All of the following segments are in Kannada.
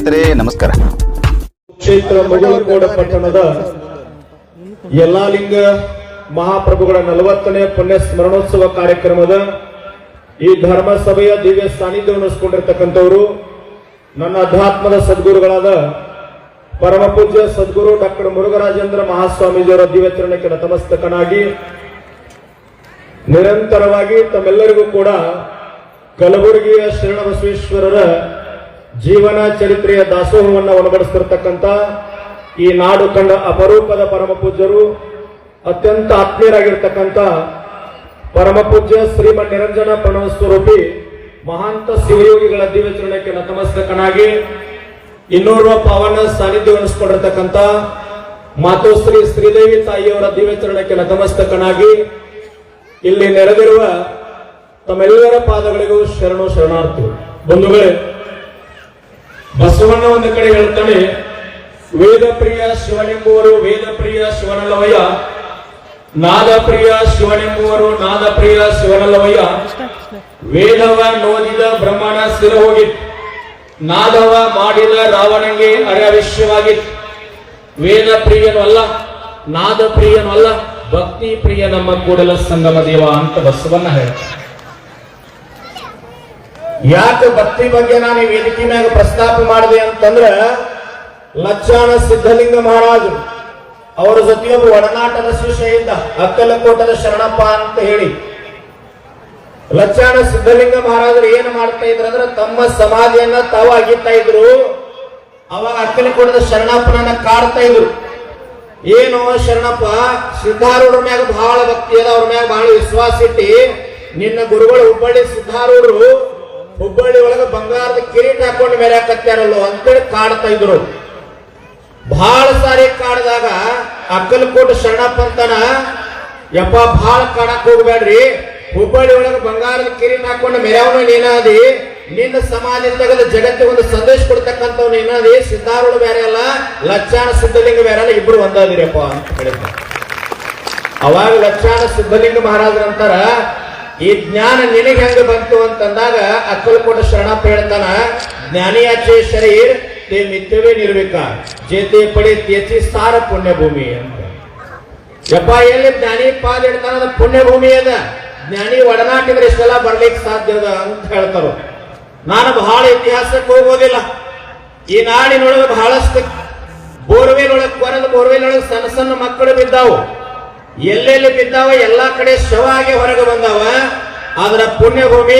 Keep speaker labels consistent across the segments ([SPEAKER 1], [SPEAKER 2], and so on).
[SPEAKER 1] ಸ್ನೇಹಿತರೆ ನಮಸ್ಕಾರ.
[SPEAKER 2] ಕ್ಷೇತ್ರ ಮುಗಳಕೋಡ ಪಟ್ಟಣದ ಯಲ್ಲಾಲಿಂಗ ಮಹಾಪ್ರಭುಗಳ 40ನೇ ಪುಣ್ಯ ಸ್ಮರಣೋತ್ಸವ ಕಾರ್ಯಕ್ರಮದ ಈ ಧರ್ಮ ಸಭೆಯ ದಿವ್ಯ ಸಾನ್ನಿಧ್ಯ ಉಣಿಸಿಕೊಂಡಿರ್ತಕ್ಕಂಥವರು ನನ್ನ ಅಧ್ಯಾತ್ಮದ ಸದ್ಗುರುಗಳಾದ ಪರಮ ಪೂಜ್ಯ ಸದ್ಗುರು ಡಾಕ್ಟರ್ ಮುರುಘರಾಜೇಂದ್ರ ಮಹಾಸ್ವಾಮೀಜಿಯವರ ದಿವ್ಯ ಚರಣಕ್ಕೆ ನತಮಸ್ತಕನಾಗಿ ನಿರಂತರವಾಗಿ ತಮ್ಮೆಲ್ಲರಿಗೂ ಕೂಡ ಕಲಬುರಗಿಯ ಶರಣಬಸವೇಶ್ವರರ ಜೀವನ ಚರಿತ್ರೆಯ ದಾಸೋಹವನ್ನು ಒಳಪಡಿಸ್ತಿರ್ತಕ್ಕಂಥ ಈ ನಾಡು ಕಂಡ ಅಪರೂಪದ ಪರಮ ಪೂಜ್ಯರು ಅತ್ಯಂತ ಆತ್ಮೀಯರಾಗಿರ್ತಕ್ಕಂಥ ಪರಮ ಪೂಜ್ಯ ಶ್ರೀಮನ್ ನಿರಂಜನ ಪ್ರಣವ ಸ್ವರೂಪಿ ಮಹಾಂತ ಶಿವಯೋಗಿಗಳ ದಿವ್ಯ ಚರಣಕ್ಕೆ ನತಮಸ್ತಕನಾಗಿ ಇನ್ನೋರ್ವ ಪಾವನ ಸಾನ್ನಿಧ್ಯ ಉಣಿಸಿಕೊಂಡಿರ್ತಕ್ಕಂಥ ಮಾತೋಶ್ರೀ ಶ್ರೀದೇವಿ ತಾಯಿಯವರ ದಿವ್ಯ ಚರಣಕ್ಕೆ ನತಮಸ್ತಕನಾಗಿ ಇಲ್ಲಿ ನೆರೆದಿರುವ ತಮ್ಮೆಲ್ಲರ ಪಾದಗಳಿಗೂ ಶರಣಾರ್ಥಿ. ಬಂಧುಗಳೇ, ಬಸವಣ್ಣ ಒಂದು ಕಡೆ ಹೇಳ್ತಾನೆ, ವೇದ ಪ್ರಿಯ ಶಿವನೆಂಬುವರು ವೇದ ಪ್ರಿಯ ಶಿವನಲ್ಲವಯ್ಯ, ನಾದ ಪ್ರಿಯ ಶಿವನೆಂಬುವರು ನಾದ ಪ್ರಿಯ ಶಿವನಲ್ಲವಯ್ಯ, ವೇದವ ನೋದಿದ ಬ್ರಹ್ಮಣ ಸ್ಥಿರ ಹೋಗಿತ್ತು, ನಾದವ ಮಾಡಿದ ರಾವಣಂಗೆ ಅರವಿಶ್ಯವಾಗಿತ್ತು. ವೇದ ಪ್ರಿಯನೂ ಅಲ್ಲ, ನಾದ ಪ್ರಿಯನೂ ಅಲ್ಲ, ಭಕ್ತಿ ಪ್ರಿಯ ನಮ್ಮ ಕೂಡಲ ಸಂಗಮ ದೇವ ಅಂತ ಬಸವಣ್ಣ ಹೇಳ್ತಾರೆ. ಯಾಕೆ ಭಕ್ತಿ ಬಗ್ಗೆ ನಾನು ಈ ವೇದಿಕೆ ಮ್ಯಾಗ ಪ್ರಸ್ತಾಪ ಮಾಡಿದೆ ಅಂತಂದ್ರ, ಲಚ್ಚಾಣ ಸಿದ್ಧಲಿಂಗ ಮಹಾರಾಜರು ಅವರ ಜೊತೆಯೊಬ್ಬ ಒಡನಾಟದ ಶಿಷ್ಯ ಇದ್ದ, ಅಕ್ಕಲಕೋಟದ ಶರಣಪ್ಪ ಅಂತ ಹೇಳಿ. ಲಚ್ಚಾಣ ಸಿದ್ಧಲಿಂಗ ಮಹಾರಾಜರು ಏನು ಮಾಡ್ತಾ ಇದ್ರು ಅಂದ್ರೆ, ತಮ್ಮ ಸಮಾಧಿಯನ್ನ ತಾವು ಅಗಿತಾ ಇದ್ರು. ಅವಾಗ ಅಕ್ಕಲಕೋಟದ ಶರಣಪ್ಪನನ್ನ ಕಾಡ್ತಾ ಇದ್ರು. ಏನು ಶರಣಪ್ಪ, ಸಿದ್ಧಾರೂಢರ ಮ್ಯಾಗ ಬಹಳ ಭಕ್ತಿ ಅದ, ಅವ್ರ ಮ್ಯಾಗ ಬಹಳ ವಿಶ್ವಾಸ ಇಟ್ಟಿ ನಿನ್ನ ಗುರುಗಳು ಹುಬ್ಬಳ್ಳಿ ಸಿದ್ಧಾರೂಢರು ಹುಬ್ಬಳ್ಳಿ ಒಳಗ ಬಂಗಾರದ ಕಿರೀಟ ಹಾಕೊಂಡು ಮೇಲೆ ಹಾಕತ್ತಾರಲ್ಲೋ ಅಂತೇಳಿ ಕಾಡ್ತಾ ಇದ್ರು. ಬಹಳ ಸಾರಿ ಕಾಡ್ದಾಗ ಅಕ್ಕಲಕೋಟ ಶರಣಪ್ಪ ಅಂತಾನ, ಯಪ್ಪ ಬಹಳ ಕಾಡಕ್ ಹೋಗ್ಬೇಡ್ರಿ, ಹುಬ್ಬಳ್ಳಿ ಒಳಗ ಬಂಗಾರದ ಕಿರೀಟ ಹಾಕೊಂಡು ಮೆರವನು ನೀನಾದಿ, ನಿನ್ನ ಸಮಾಧಿ ತೆಗೆದು ಜಗತ್ತಿಗೆ ಒಂದು ಸಂದೇಶ ಕೊಡ್ತಕ್ಕಂಥವ್ ನೀನಾದಿ, ಸಿದ್ಧಾರೂಢ ಬೇರೆ ಅಲ್ಲ, ಲಚ್ಚಾಣ ಸಿದ್ಧಲಿಂಗ ಬೇರೆ ಅಲ್ಲ, ಇಬ್ರು ಒಂದಾದಿರಪ್ಪ ಅಂತ ಹೇಳಿದ. ಅವಾಗ ಲಚ್ಚಾಣ ಸಿದ್ಧಲಿಂಗ ಮಹಾರಾಜರಂತಾರ, ಈ ಜ್ಞಾನ ನಿನಗೆ ಹೆಂಗ ಬಂತು ಅಂತಂದಾಗ ಅಕ್ಕಲಕೋಟ ಶರಣಪ್ಪ ಹೇಳ್ತಾನ, ಜ್ಞಾನಿಯಾಚೆ ಶರೀರ್ ತೇ ಮಿಥ್ಯವೇ ನಿರ್ವಿಕ ಜೇತೆ ಪಡೆ ತೇಚಿ ಸಾರ ಪುಣ್ಯಭೂಮಿ ಅಂತ. ಯಪ್ಪ ಎಲ್ಲಿ ಜ್ಞಾನಿ ಪಾದ ಇಡ್ತಾನ ಅದು ಪುಣ್ಯಭೂಮಿ ಅದ, ಜ್ಞಾನಿ ಒಡನಾಟಿದ್ರೆ ಇಷ್ಟೆಲ್ಲ ಬರ್ಲಿಕ್ಕೆ ಸಾಧ್ಯ ಅದ ಅಂತ ಹೇಳ್ತಾರ. ನಾನು ಬಹಳ ಇತಿಹಾಸಕ್ಕೆ ಹೋಗೋದಿಲ್ಲ. ಈ ನಾಡಿನೊಳಗೆ ಬಹಳಷ್ಟು ಬೋರ್ವೆಲ್ ಒಳಗೆ ಕೊರೆದು ಬೋರ್ವೆಲ್ ಒಳಗೆ ಸಣ್ಣ ಸಣ್ಣ ಮಕ್ಕಳು ಬಿದ್ದಾವು. ಎಲ್ಲೆಲ್ಲಿ ಬಿದ್ದಾವ ಎಲ್ಲಾ ಕಡೆ ಶವ ಆಗಿ ಹೊರಗೆ ಬಂದಾವ. ಅದರ ಪುಣ್ಯಭೂಮಿ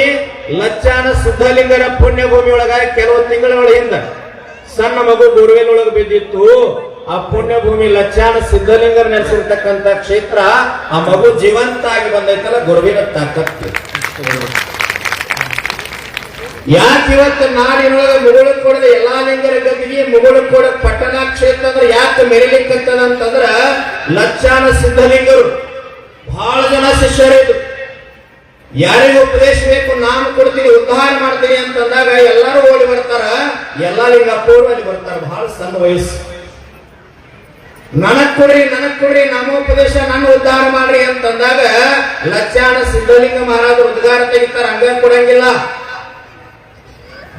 [SPEAKER 2] ಲಚ್ಚಾಣ ಸಿದ್ಧಲಿಂಗರ ಪುಣ್ಯಭೂಮಿ ಒಳಗ ಕೆಲವು ತಿಂಗಳ ಹಿಂದ ಸಣ್ಣ ಮಗು ಬೋರ್ವೆಲ್ ಒಳಗೆ ಬಿದ್ದಿತ್ತು. ಆ ಪುಣ್ಯಭೂಮಿ ಲಚ್ಚಾಣ ಸಿದ್ಧಲಿಂಗರ ನೆಲೆಸಿರ್ತಕ್ಕಂಥ ಕ್ಷೇತ್ರ. ಆ ಮಗು ಜೀವಂತ ಆಗಿ ಬಂದೈತಲ್ಲ, ಗುರುವಿನ ತಾಕತ್ತು. ಯಾಕೆ ಇವತ್ತು ನಾಡಿನೊಳಗೆ ಮುಗಳಕೋಡದ ಯಲ್ಲಾಲಿಂಗರ ಗದ್ದಿಗೆ ಮುಗಳಕೋಡ ಪಟ್ಟಣ ಕ್ಷೇತ್ರ ಅಂದ್ರೆ ಯಾಕೆ ಮೆರಿಲಿಕ್ಕತ್ತದ ಅಂತಂದ್ರ, ಲಚ್ಚಾಣ ಸಿದ್ಧಲಿಂಗರು ಬಹಳ ಜನ ಶಿಷ್ಯರಿದ್ರು. ಯಾರಿಗೂ ಉಪದೇಶ ಬೇಕು, ನಾನು ಕೊಡ್ತೀನಿ, ಉದ್ಧಾರ ಮಾಡ್ತೀನಿ ಅಂತಂದಾಗ ಎಲ್ಲರೂ ಓಡಿ ಬರ್ತಾರ. ಯಲ್ಲಾಲಿಂಗಪ್ಪವರು ಅಲ್ಲಿ ಬರ್ತಾರ, ಬಹಳ ಸಣ್ಣ ವಯಸ್ಸು. ನನಗ್ ಕೊಡ್ರಿ ನಾಮೋಪದೇಶ, ನನ್ನ ಉದ್ಧಾರ ಮಾಡ್ರಿ ಅಂತಂದಾಗ ಲಚ್ಚಾಣ ಸಿದ್ಧಲಿಂಗ ಮಹಾರಾಜರು ಉದ್ಧಾರ ತೆಗಿತಾರ. ಹಂಗ ಕೊಡಂಗಿಲ್ಲ.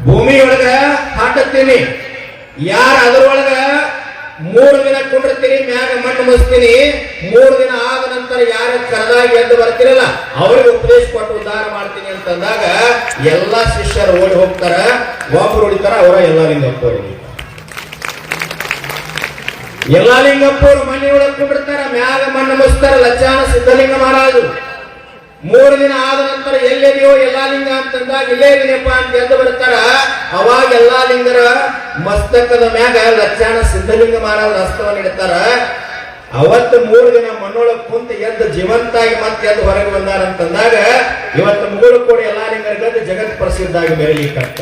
[SPEAKER 2] ಭೂಮಿಯೊಳಗ ಹಾಕತ್ತೀನಿ, ಯಾರ ಅದರೊಳಗ 3 ದಿನ ಕುಂಡಿರ್ತೀನಿ, ಮ್ಯಾಗ ಮಣ್ಣು ಮುಸ್ತೀನಿ, 3 ದಿನ ಆದ ನಂತರ ಯಾರ ಕರದಾಗಿ ಎದ್ದು ಬರ್ತಿರಲ್ಲ ಅವ್ರಿಗೆ ಉಪದೇಶ ಕೊಟ್ಟು ಉದ್ಧಾರ ಮಾಡ್ತೀನಿ ಅಂತಂದಾಗ ಎಲ್ಲಾ ಶಿಷ್ಯರು ಓಡಿ ಹೋಗ್ತಾರ. ಒಬ್ಬರು ಹೊಡಿತಾರ, ಅವರ ಯಲ್ಲಾಲಿಂಗಪ್ಪರು. ಯಲ್ಲಾಲಿಂಗಪ್ಪರು ಮನೆಯೊಳಗೆ ಕುಂಡಿರ್ತಾರ, ಮ್ಯಾಗ ಮಣ್ಣು ಮುಸ್ತಾರ ಲಚ್ಚಾಣ ಸಿದ್ಧಲಿಂಗ ಮಹಾರಾಜರು. 3 ದಿನ ಆದ ನಂತರ ಎಲ್ಲೆದೆಯೋ ಯಲ್ಲಾಲಿಂಗ ಅಂತಂದಾಗ ಇಲ್ಲೇ ಇದೀನಪ್ಪ ಅಂತ ಎದ್ದು ಬರ್ತಾರ. ಅವಾಗ ಯಲ್ಲಾಲಿಂಗರ ಮಸ್ತಕದ ಮ್ಯಾಗ ಲಚ್ಚಾಣ ಸಿದ್ಧಲಿಂಗ ಮಹಾರಾಜರ ಹಸ್ತವನ್ನು ಇಡ್ತಾರ. ಅವತ್ತು 3 ದಿನ ಮಣ್ಣೊಳಗೆ ಕುಂತ ಎದ್ದು ಜೀವಂತಾಗಿ ಮತ್ತೆ ಎದ್ದು ಹೊರಗೆ ಬಂದಾರ ಅಂತಂದಾಗ ಇವತ್ತು ಮುಗಳಕೋಡ ಯಲ್ಲಾಲಿಂಗರ ಗದ್ದು ಜಗತ್ ಪ್ರಸಿದ್ಧ ಆಗಿ ಬೆರಲಿಕ್ಕಂತ.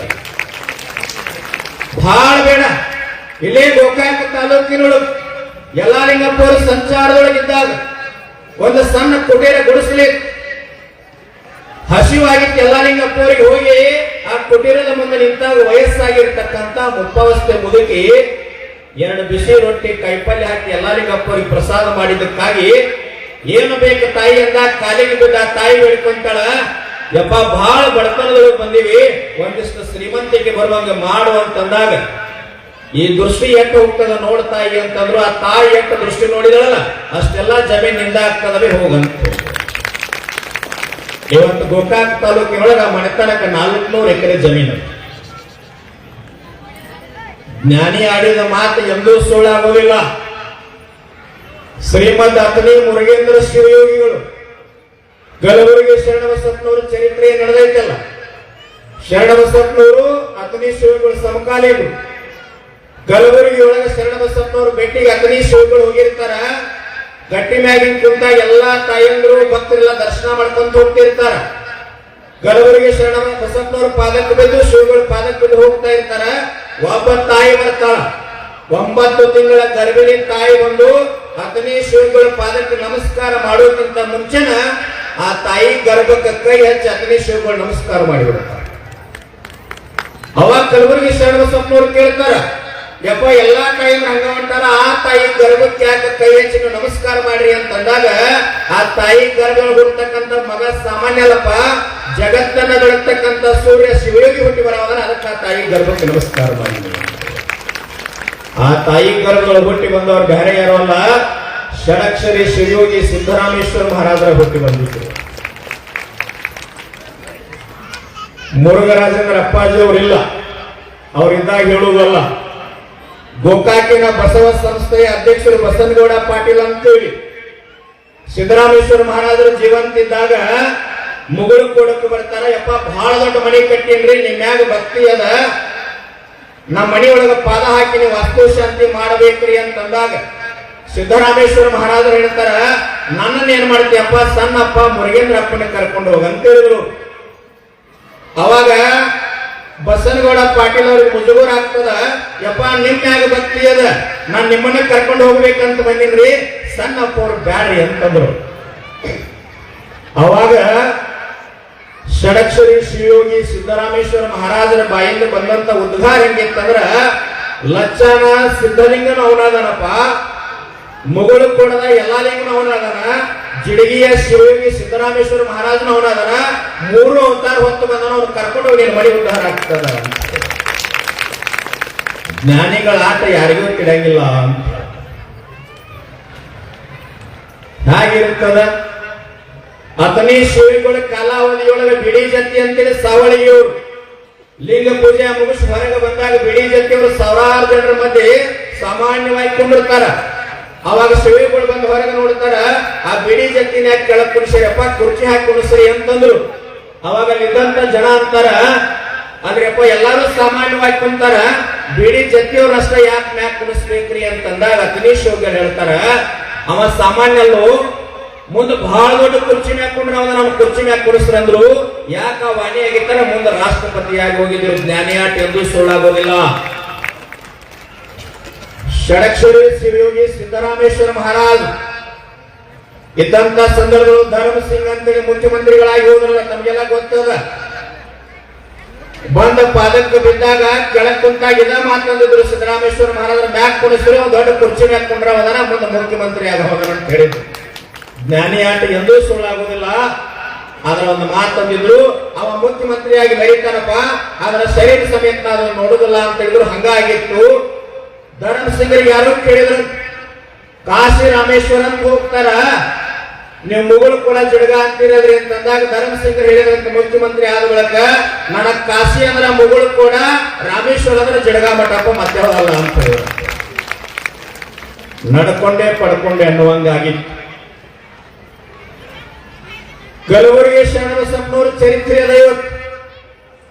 [SPEAKER 2] ಬಹಳ ಬೇಡ, ಇಲ್ಲೇ ಗೋಕಾಕ ತಾಲೂಕಿನೊಳಗೆ ಯಲ್ಲಾಲಿಂಗಪ್ಪವರು ಸಂಚಾರದೊಳಗಿದ್ದಾಗ ಒಂದು ಸಣ್ಣ ಕುಟೀರ ಗುಡಿಸಲಿ ಹಸಿವಾಗಿತ್ತು. ಯಲ್ಲಾಲಿಂಗಪ್ಪವರಿಗೆ ಹೋಗಿ ಆ ಕುಟೀರದ ಮುಂದೆ ನಿಂತಾಗ ವಯಸ್ಸಾಗಿರ್ತಕ್ಕಂಥ ಮುಪ್ಪಾವಸ್ಥೆ ಮುದುಕಿ 2 ಬಿಸಿ ರೊಟ್ಟಿ ಕೈಪಲ್ಯ ಹಾಕಿ ಯಲ್ಲಾಲಿಂಗಪ್ಪವರಿಗೆ ಪ್ರಸಾದ ಮಾಡಿದ್ದಕ್ಕಾಗಿ ಏನು ಬೇಕು ತಾಯಿ ಅಂದಾಗ ಕಾಲಿಗೆ ಬಿದ್ದ ತಾಯಿ ಬೇಡ್ಕೊಂತಾಳ, ಯಪ್ಪ ಬಹಳ ಬಡತನದೊಳಗೆ ಬಂದಿವಿ, ಒಂದಿಷ್ಟು ಶ್ರೀಮಂತಿಕೆ ಬರುವಂಗ ಮಾಡು ಅಂತಂದಾಗ ಈ ದೃಷ್ಟಿ ಎಷ್ಟು ಹೋಗ್ತದ ನೋಡ್ತಾಯಿ ಅಂತಂದ್ರು ಆ ತಾಯಿ ಎಷ್ಟು ದೃಷ್ಟಿ ನೋಡಿದಳಲ್ಲ ಅಷ್ಟೆಲ್ಲ ಜಮೀನ್ ನಿಂದ ಆಗ್ತದವೇ ಹೋಗಂತ. ಇವತ್ತು ಗೋಕಾಕ್ ತಾಲೂಕಿನೊಳಗ ಮನೆತನಕ 400 ಎಕರೆ ಜಮೀನು. ಜ್ಞಾನಿ ಆಡಿದ ಮಾತು ಎಂದೂ ಸುಳ್ಳಾಗೋದಿಲ್ಲ. ಶ್ರೀಮದ್ ಅತನಿ ಮುರುಗೇಂದ್ರ ಶಿವಯೋಗಿಗಳು ಕಲಬುರಗಿ ಶರಣಬಸಪ್ಪನವರು ಚರಿತ್ರೆ ನಡೆದೈತಲ್ಲ. ಶರಣಬಸಪ್ಪನವರು ಅತನಿ ಶಿವಗಳು ಸಮಕಾಲೀನರು. ಕಲಬುರಗಿ ಒಳಗ ಶರಣಬಸಪ್ಪನವರು ಭೇಟಿಗೆ ಅತನಿ ಶಿವಗಳು ಹೋಗಿರ್ತಾರ. ಗಟ್ಟಿ ಮ್ಯಾಗಿನ ಕುಂತಾಗ ಎಲ್ಲಾ ತಾಯಂದ್ರು ಭಕ್ತರೆಲ್ಲ ದರ್ಶನ ಮಾಡ್ಕೊಂತ ಹೋಗ್ತಿರ್ತಾರ. ಕಲಬುರಗಿ ಶರಣಬಸಪ್ಪನವರು ಪಾದಕ್ಕೆ ಬಿದ್ದು ಶಿವಗಳು ಪಾದಕ್ಕೆ ಬಿದ್ದು ಹೋಗ್ತಾ ಇರ್ತಾರ. ಒಬ್ಬ ತಾಯಿ ಬರ್ತಾಳ. 9 ತಿಂಗಳ ಗರ್ಭಿಣಿ ತಾಯಿ ಬಂದು ಅತನಿ ಶಿವಗಳ ಪಾದಕ್ಕೆ ನಮಸ್ಕಾರ ಮಾಡೋಕ್ಕಿಂತ ಮುಂಚೆನ ಆ ತಾಯಿ ಗರ್ಭಕ್ಕೆ ಕೈ ಹಚ್ಚಿ ಅತನಿ ಶಿವಗಳು ನಮಸ್ಕಾರ ಮಾಡಿಬಿಡ್ತಾರೆ. ಅವಾಗ ಕಲಬುರಗಿ ಶರಣಬಸಪ್ಪನವ್ರು ಕೇಳ್ತಾರ, ಯಪ್ಪ ಎಲ್ಲಾ ತಾಯಿನ ಹಂಗ ಹೊಂಟಾರ, ಆ ತಾಯಿ ಗರ್ಭಕ್ಕೆ ಯಾಕೆ ಕೈ ಹಚ್ಚಿ ನಮಸ್ಕಾರ ಮಾಡ್ರಿ ಅಂತಂದಾಗ ಆ ತಾಯಿ ಗರ್ಭ ಹುಡ್ತಕ್ಕಂಥ ಮಗ ಸಾಮಾನ್ಯ ಅಲ್ಲಪ್ಪ, ಜಗತ್ತನ್ನ ಬೆಳತಕ್ಕಂಥ ಸೂರ್ಯ ಶಿವಯೋಗಿ ಹುಟ್ಟಿ ಬರೋದನ್ನ ಅದಕ್ಕೆ ಆ ತಾಯಿ ಗರ್ಭಕ್ಕೆ ನಮಸ್ಕಾರ ಮಾಡಿ. ಆ ತಾಯಿ ಗರ್ಭಗಳು ಹುಟ್ಟಿ ಬಂದವರು ಬೇರೆ ಯಾರು ಅಲ್ಲ, ಷಡಕ್ಷರಿ ಶಿವಯೋಗಿ ಸಿದ್ದರಾಮೇಶ್ವರ ಮಹಾರಾಜರ ಹುಟ್ಟಿ ಬಂದಿದ್ರು. ಮುರುಘರಾಜೇಂದ್ರ ಅಪ್ಪಾಜಿ ಅವರಿಲ್ಲ, ಅವರಿದ್ದಾಗ ಹೇಳುವುದಲ್ಲ. ಗೋಕಾಕಿನ ಬಸವ ಸಂಸ್ಥೆಯ ಅಧ್ಯಕ್ಷರು ಬಸನಗೌಡ ಪಾಟೀಲ್ ಅಂತೇಳಿ ಸಿದ್ದರಾಮೇಶ್ವರ ಮಹಾರಾಜರು ಜೀವಂತಿದ್ದಾಗ ಮುಗುಳು ಕೊಡಕ್ಕೆ ಬರ್ತಾರ. ಯಪ್ಪ ಬಹಳ ದೊಡ್ಡ ಮನೆ ಕಟ್ಟೀನ್ರಿ, ನಿಮ್ಮ್ಯಾಗ ಭಕ್ತಿ ಅದ, ನಮ್ಮ ಮನೆಯೊಳಗ ಪಾದ ಹಾಕಿ ನೀವು ವಾಸ್ತು ಶಾಂತಿ ಮಾಡಬೇಕ್ರಿ ಅಂತಂದಾಗ ಸಿದ್ದರಾಮೇಶ್ವರ ಮಹಾರಾಜರು ಹೇಳ್ತಾರ, ನನ್ನನ್ನು ಏನ್ ಮಾಡ್ತೀಯಪ್ಪ, ಸಣ್ಣಪ್ಪ ಮುರುಗೇಂದ್ರ ಅಪ್ಪನ ಕರ್ಕೊಂಡು ಹೋಗಂತ ಹೇಳಿದ್ರು. ಅವಾಗ ಬಸನಗೌಡ ಪಾಟೀಲ್ ಅವ್ರಿಗೆ ಮುಜುಗರ ಆಗ್ತದ, ಯಪ್ಪ ನಿಮ್ಮ್ಯಾಗ ಭಕ್ತಿ ಅದ, ನಾನ್ ನಿಮ್ಮನ್ನ ಕರ್ಕೊಂಡು ಹೋಗ್ಬೇಕಂತ ಬಂದಿನ್ರಿ, ಸಣ್ಣಪ್ಪ ಅವ್ರು ಬ್ಯಾಡ್ರಿ ಅಂತಂದ್ರು. ಅವಾಗ ಷಡಕ್ಷರಿ ಶಿವಯೋಗಿ ಸಿದ್ದರಾಮೇಶ್ವರ ಮಹಾರಾಜರ ಬಾಯಿಂದ ಬಂದಂತ ಉದ್ಗಾರ ಹೆಂಗಿತ್ತಂದ್ರ, ಲಚ್ಚಾನ ಸಿದ್ಧಲಿಂಗನ ಅವನಾದನಪ್ಪ, ಮುಗುಳು ಕೊಡದ ಎಲ್ಲಾ ಲಿಂಗನ ಅವನಾದನ, ಜಿಡಗಿಯ ಶಿವಯೋಗಿ ಸಿದ್ದರಾಮೇಶ್ವರ ಮಹಾರಾಜನ ಅವನಾದನ, 3 ಅವತಾರ ಹೊತ್ತು ಬಂದನ, ಅವ್ರು ಕರ್ಕೊಂಡು ಹೋಗಿ ಮಡಿ ಉದ್ಧಾರ ಆಗ್ತದ. ಜ್ಞಾನಿಗಳ ಆಟ ಯಾರಿಗೂ ಕಿಡಂಗಿಲ್ಲ ಅಂತ ಹೇಗಿರ್ತದ. ಅತನಿ ಶಿವಗಳ ಕಾಲಾವಧಿಯೊಳಗೆ ಬಿಡಿ ಜತಿ ಅಂತೇಳಿ ಸಾವಳಿಯವರು ಲಿಂಗ ಪೂಜೆ ಮುಗಿಸಿ ಹೊರಗೆ ಬಂದಾಗ ಬಿಡಿ ಜತಿಯವರು 1000 ಜನರ ಮಧ್ಯೆ ಸಾಮಾನ್ಯವಾಗಿ ಕೊಂಡಿರ್ತಾರ. ಅವಾಗ ಶಿವಗಳು ಬಂದು ಹೊರಗೆ ನೋಡ್ತಾರ, ಆ ಬಿಡಿ ಜತಿನ ಕೆಳಗ್ ಕುಣಿಸ್ರಪ್ಪ, ಕುರ್ಚಿ ಹಾಕಿ ಕುಣಿಸ್ರಿ ಅಂತಂದ್ರು. ಅವಾಗ ಅಲ್ಲಿದ್ದಂತ ಜನ ಅಂತಾರ, ಆದ್ರಪ್ಪ ಎಲ್ಲಾರು ಸಾಮಾನ್ಯವಾಗಿ ಕುಂತಾರ, ಬಿಡಿ ಜತಿಯವ್ರ ಅಷ್ಟ ಯಾಕೆ ಮ್ಯಾಕ್ ಕುಣಿಸ್ಬೇಕ್ರಿ ಅಂತಂದಾಗ ಅತನಿ ಶಿವಗಳು ಹೇಳ್ತಾರ, ಅವ ಸಾಮಾನ್ಯಲ್ಲೂ ಮುಂದೆ ಬಹಳ ದೊಡ್ಡ ಕುರ್ಚಿ ಮ್ಯಾಕ್ ಕೊಂಡ್ರೆ ಅವಾಗ ನಮ್ಮ ಕುರ್ಚಿ ಮ್ಯಾಕ್ ಕುಡಿಸ್ರಂದ್ರು. ಯಾಕ ವಾಣಿ ಆಗಿತ್ತಾರ, ಮುಂದೆ ರಾಷ್ಟ್ರಪತಿಯಾಗಿ ಹೋಗಿದ್ರು. ಜ್ಞಾನಿ ಆಟ ಎಂದೂ ಸುಳ್ಳಾಗೋದಿಲ್ಲ. ಷಡಕ್ಷರಿ ಶಿವಯೋಗಿ ಸಿದ್ದರಾಮೇಶ್ವರ ಮಹಾರಾಜ್ ಇದ್ದಂತ ಸಂದರ್ಭಗಳು ಧರ್ಮ ಸಿಂಗ್ ಅಂತೇಳಿ ಮುಖ್ಯಮಂತ್ರಿಗಳಾಗಿ ಹೋದ್ರಲ್ಲ, ತಮಗೆಲ್ಲ ಗೊತ್ತದ. ಬಂದ ಪಾದಕ್ಕೆ ಬಿದ್ದಾಗ ಕೆಳಕ್ ಕುಂತಾಗ ಇದ ಮಾತಂದಿದ್ರು, ಸಿದ್ದರಾಮೇಶ್ವರ ಮಹಾರಾಜರ ಮ್ಯಾಕ್ ಕುಣಿಸ್ರಿ, ದೊಡ್ಡ ಕುರ್ಚಿ ಮ್ಯಾಕ್ ಕೊಂಡ್ರ ಹೋದನ, ಮುಂದೆ ಮುಖ್ಯಮಂತ್ರಿ ಆಗ ಹೋದನ ಅಂತ ಹೇಳಿದ್ರು. ಜ್ಞಾನಿ ಆಟ ಎಂದೂ ಸುಳ್ಳಾಗುವುದಿಲ್ಲ. ಆದ್ರ ಒಂದು ಮಾತಂದಿದ್ರು, ಅವ ಮುಖ್ಯಮಂತ್ರಿಯಾಗಿ ಮೆರೀತಾನಪ್ಪ, ಆದ್ರ ಶರೀರ ಸಮೇತ ನಾವು ನೋಡುದಿಲ್ಲ ಅಂತ ಹೇಳಿದ್ರು. ಹಂಗಾಗಿತ್ತು. ಧರ್ಮ ಸಿಂಗರಿಗೆ ಯಾರು ಕೇಳಿದ್ರು, ಕಾಶಿ ರಾಮೇಶ್ವರನ್ ಹೋಗ್ತಾರ, ನೀವು ಮುಗುಳು ಕೂಡ ಜಡಗ ಅಂತಿರದ್ರಿ ಅಂತಂದಾಗ ಧರ್ಮ ಸಿಂಗರು ಹೇಳಿದ್ರಂತ, ಮುಖ್ಯಮಂತ್ರಿ ಆದ ಬಳಿಕ ನನಗ್ ಕಾಶಿ ಅಂದ್ರ ಮುಗುಳು ಕೂಡ, ರಾಮೇಶ್ವರ ಅಂದ್ರೆ ಜಡಗ ಮಠಪ್ಪ, ಮತ್ತೆ ಹೋಗಲ್ಲ ಅಂತ ಹೇಳಿ ನಡ್ಕೊಂಡೆ ಪಡ್ಕೊಂಡೆ ಅನ್ನುವಂಗಾಗಿತ್ತು. ಕಲಬುರಗಿ ಶರಣಬಸಪ್ಪನವರು ಚರಿತ್ರೆ ಅದ ಇವತ್ತು.